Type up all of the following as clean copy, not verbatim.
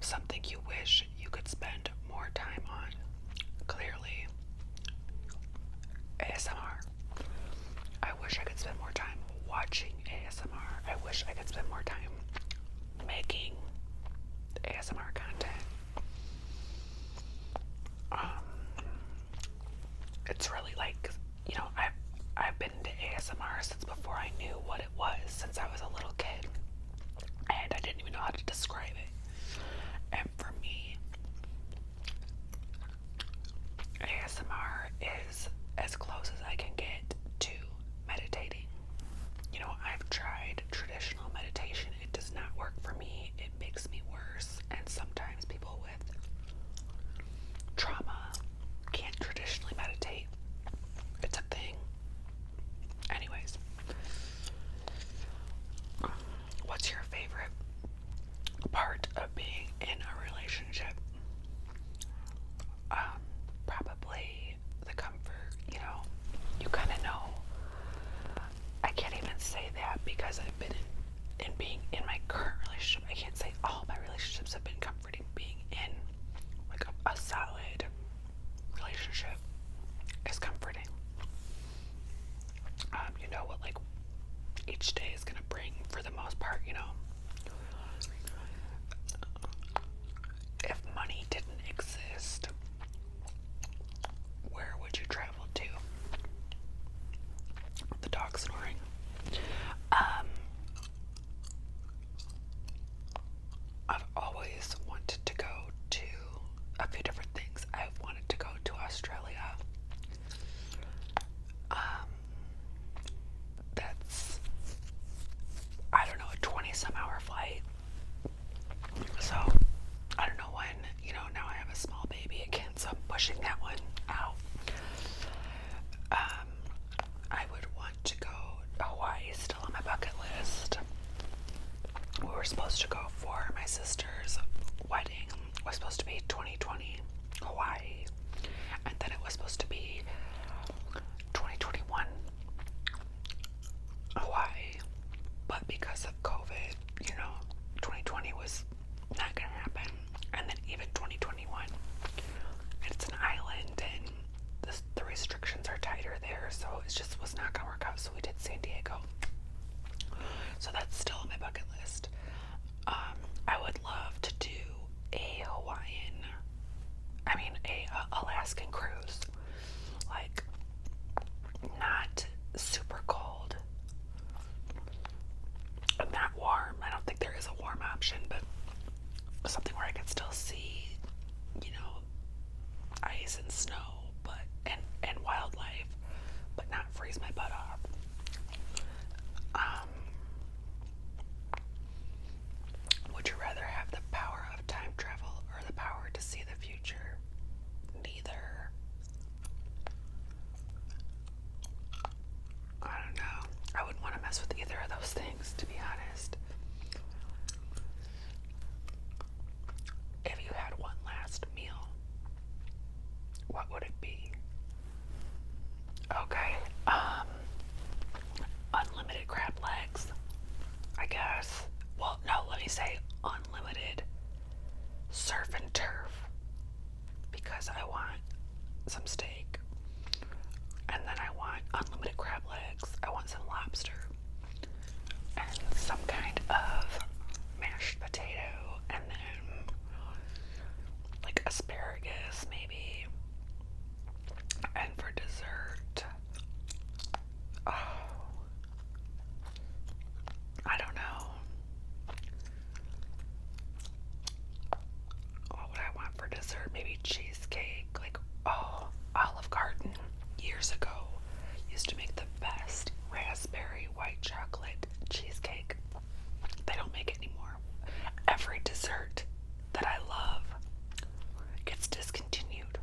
something you wish you could spend more time on? Clearly, ASMR. I wish I could spend more time watching ASMR. I wish I could spend more time making ASMR content. Um, it's really like, I've been into ASMR since before I knew what it was, since I was a little kid, and I didn't even know how to describe it. And for me, ASMR is as close as I can get to meditating. I've tried traditional meditation. It does not work for me. It makes me worse. And sometimes people with trauma can't traditionally meditate. It's a thing. Anyways, what's your favorite part of being in a relationship? Probably the comfort, you kind of know. I can't even say that because I've been in being in my current relationship. I can't say all my relationships have been comforting. Being in like a solid relationship is comforting. You know what like each day is gonna bring for the most part, If money didn't exist, where would you travel to? The dog snoring. I've always wanted to go to a few different things. I've wanted to go to Australia. That's, I don't know, a 20-some hour flight. So, I don't know when, now I have a small baby again, so I'm pushing that one out. I would want to go, Hawaii is still on my bucket list. We were supposed to go for my sister's wedding. It was supposed to be 2020 Hawaii, and then it was supposed to be 2021 Hawaii, but because of COVID, 2020 was not gonna happen, and then even 2021, it's an island and the restrictions are tighter there, so it just was not gonna work out. So we did San Diego. So that's still on my bucket list. I would love to do a Alaskan cruise, like not super cold, not warm. I don't think there is a warm option, but something where I could still see, ice and snow, but and wildlife, but not freeze my butt off. Would you rather have the power of time travel or the power to see the future? Neither. I don't know. I wouldn't want to mess with either of those things, to be honest. If you had one last meal, what would it be? Okay, unlimited crab legs, I guess. Well, no, let me say unlimited surf and turf, because I want some steak, and then I want unlimited crab legs, I want some lobster, and some kind of mashed potato, and then like asparagus maybe, and for dessert, oh, I don't know. What would I want for dessert? Maybe cheesecake. Like, Olive Garden years ago used to make the best raspberry white chocolate cheesecake. They don't make it anymore. Every dessert that I love gets discontinued.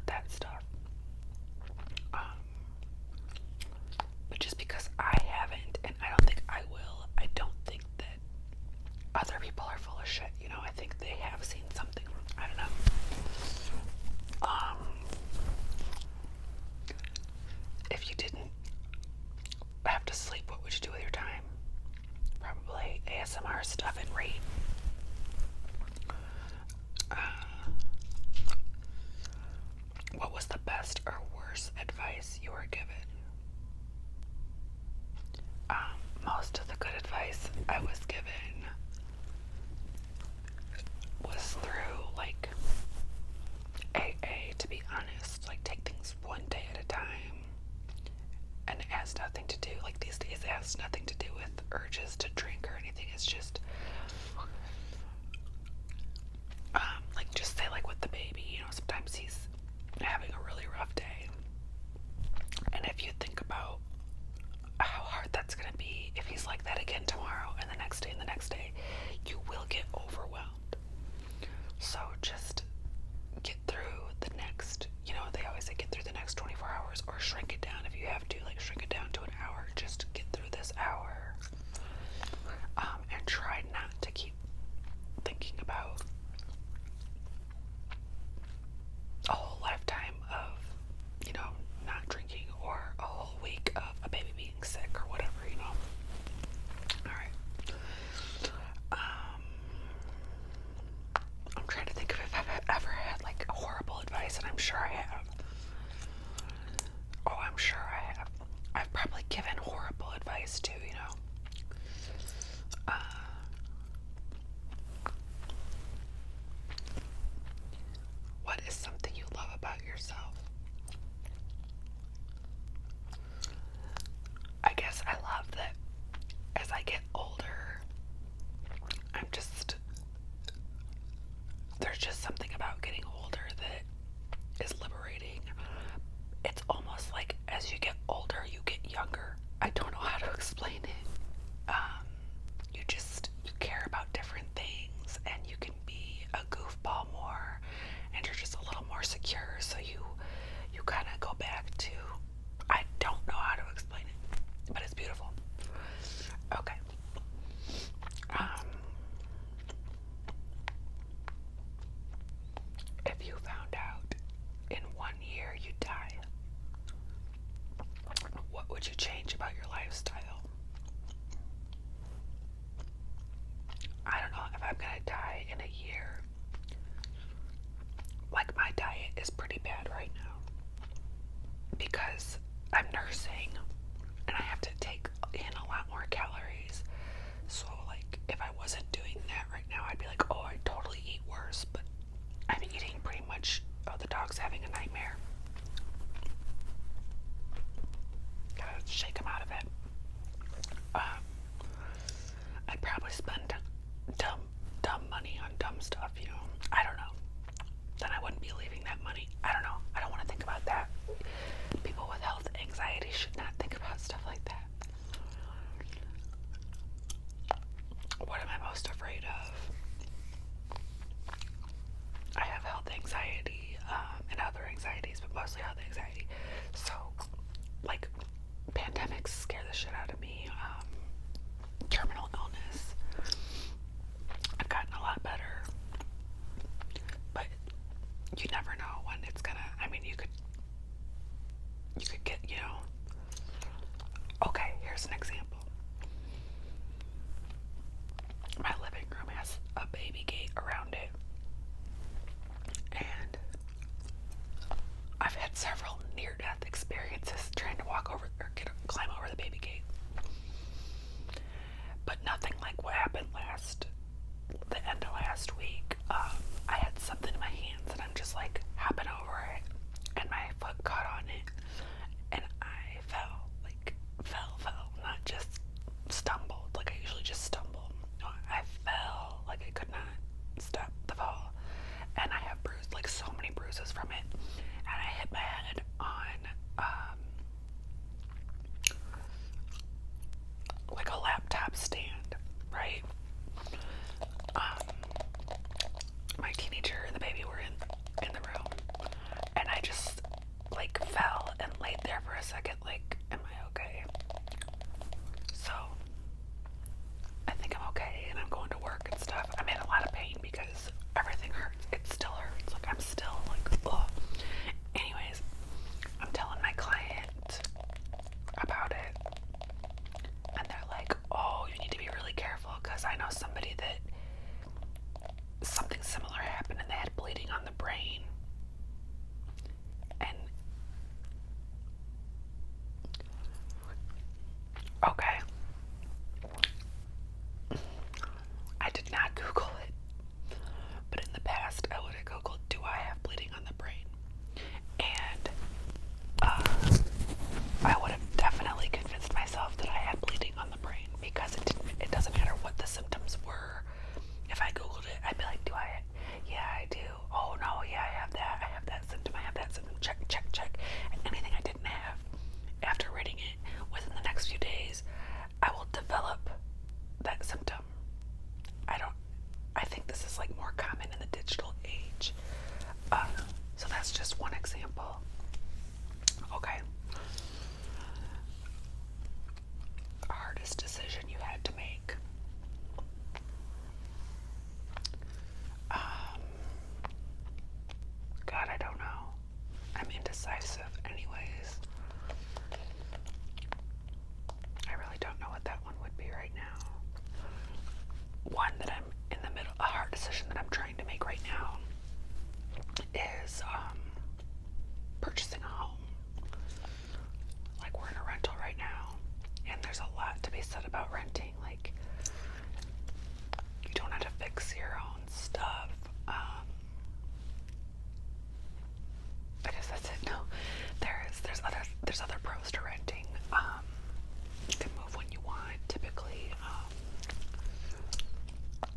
that stuff. Um, but just because I haven't, and I don't think I will, I don't think that other people are full of shit. You know, I think they have seen something. I don't know. If you didn't have to sleep, what would you do with your time? Probably ASMR stuff and read. What was the best or worst advice you were given? Most of the good advice I was given was through like AA, to be honest. Like, take things one day at a time. And it has nothing to do, like these days, it has nothing to do with urges to drink or anything. It's just, like, just say, like, with the baby, you know, sometimes he's having a really rough day. And if you think about how hard that's going to be, if he's like that again tomorrow and the next day and the next day, you will get overwhelmed. So just get through the next, you know, they always say get through the next 24 hours or shrink it down if you have to, like shrink it down to an hour. Just get through this hour. And try not to keep thinking about a whole lifetime of, you know, not drinking, or a whole week of a baby being sick or whatever, you know. Alright. I'm trying to think of if I've ever had like horrible advice, and I'm sure I have. Oh, I'm sure I have. I've probably given horrible advice too, you know. What is something you love about yourself? I guess I love that as I get older, I'm just, there's just something about getting older that is liberating. It's almost like as you get older, you get younger. I don't know how to explain it. You care about different things, and you can be a goofball more, and you're just a little more secure. So you kind of go back to, I don't know how to explain it, but it's beautiful. Okay. If you found out in 1 year you'd die, what would you change about your lifestyle? I don't know if I'm gonna die in a year. Like, my diet is pretty bad right now because I'm nursing and I have to take in a lot more calories. So, like, if I wasn't doing that right now, I'd be like, oh, I totally eat worse. But I'm eating pretty much, oh, the dog's having a nightmare. Gotta shake him out of it. I'd probably spend dumb money on dumb stuff, you know. I don't know. Then I wouldn't be leaving that money. I don't know. I don't want to think about that. People with health anxiety should not think about stuff like that. What am I most afraid of? I have health anxiety and other anxieties, but mostly health anxiety. So, like, pandemics scare the shit out of me. Terminal illness. I've gotten a lot better, but you never know when it's gonna. I mean, you could get, you know. Okay, here's an example. My living room has a baby gate around it, and I've had several near-death experiences trying to walk over or climb over the baby gate. But nothing like what happened the end of last week. I had something in my hands and I'm just like hopping over it, and my foot caught on it, and I fell, not just stumbled like I usually just stumble. No, I fell like I could not stop the fall, and I have so many bruises from it, and I hit my head on I just like fell and laid there for a second, like, am I okay? So I think I'm okay, and I'm going to work and stuff. I'm in a lot of pain because everything hurts. It still hurts. Like, I'm still like, ugh. Anyways, I'm telling my client about it, and they're like, oh, you need to be really careful because I know somebody that something similar happened and they had bleeding on the brain. And okay, I did not Google it, but in the past I would have Googled, do I have bleeding on the brain? And I would have definitely convinced myself that I had bleeding on the brain because it doesn't matter what the symptoms were. If I Googled it, I'd be like, do I? Yeah, I do. Oh no, yeah, I have that. I have that symptom. I have that symptom. Check, check, check. And anything I didn't have, after reading it, within the next few days, I will develop that symptom. I think this is like more common in the digital age. So that's just one example. Okay. Hardest decision you had to make. God, I don't know. I'm indecisive anyways. I really don't know what that one would be right now. One that I'm in the middle, a hard decision that I'm trying to make right now is purchasing a home. Like, we're in a rental right now, and there's a lot to be said about renting. Like, you don't have to fix your own stuff. I guess that's it. No, there's other pros to renting. You can move when you want, typically,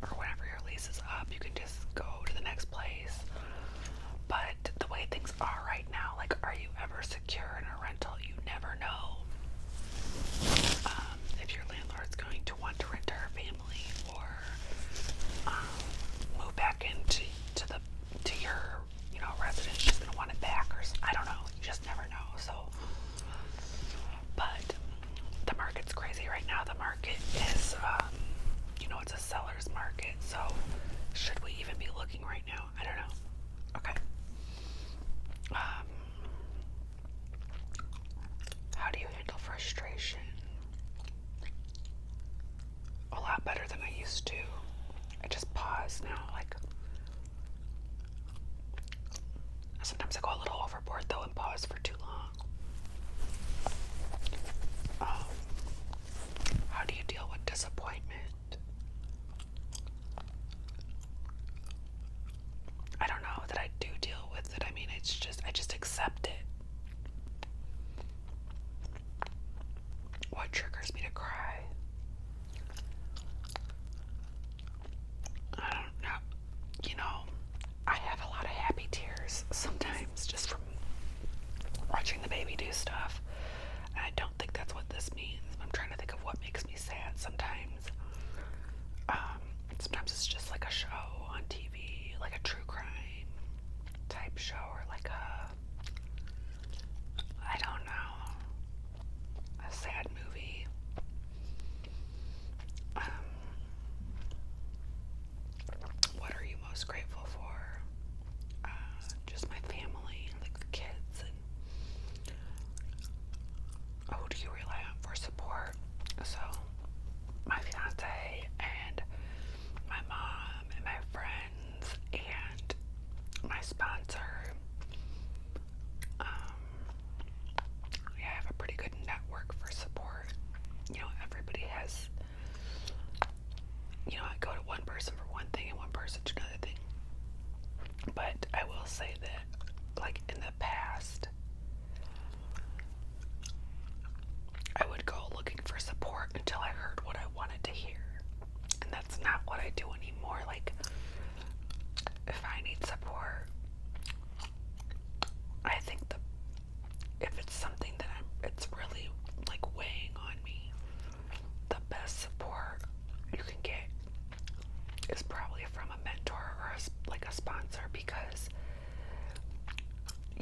or whenever your lease is up, you can just go to the next place. But the way things are right now, like, are you ever secure in a rental? You never know. If your landlord's going to want to rent to her family, or move back into your residence, she's gonna want it back, or I don't know. You just never know. So, but the market's crazy right now. The market is, it's a seller's market. So, should we even be looking right now? I don't know. Okay. How do you handle frustration? A lot better than I used to. I just pause now. Like, sometimes I go a little overboard though and pause for too long. How do you deal with disappointment? I don't know that I do deal with it. I mean, I just accept it. What triggers me to cry? I don't know. I have a lot of happy tears sometimes just from watching the baby do stuff. And I don't think that's what this means. I'm trying to think of what makes me sad sometimes. Sometimes it's just like a show on TV, like a true crime type show, or like I don't know, a sad movie. What are you most grateful for? Just my family, like the kids, and who do you rely on for support? So, my fiance and my mom and my friends and my sponsor. I have a pretty good network for support. Everybody has, I go to one person for one thing and one person to another thing. But I will say that, like, in the past, I would go looking for support until I heard what I wanted to hear. And that's not what I do anymore. Like, if I need support, I think if it's something that it's really like weighing on me, the best support you can get is probably from a mentor or like a sponsor, because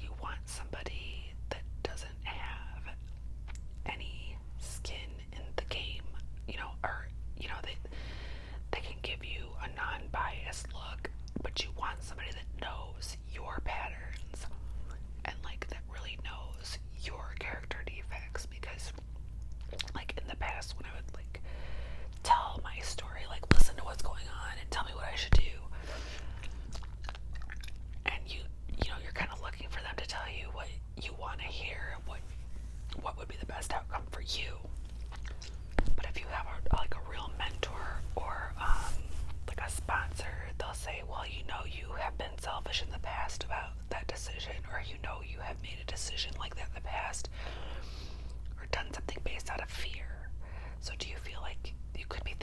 you want you. But if you have like a real mentor or like a sponsor, they'll say, well, you know, you have been selfish in the past about that decision, or you know, you have made a decision like that in the past, or done something based out of fear. So do you feel like you could be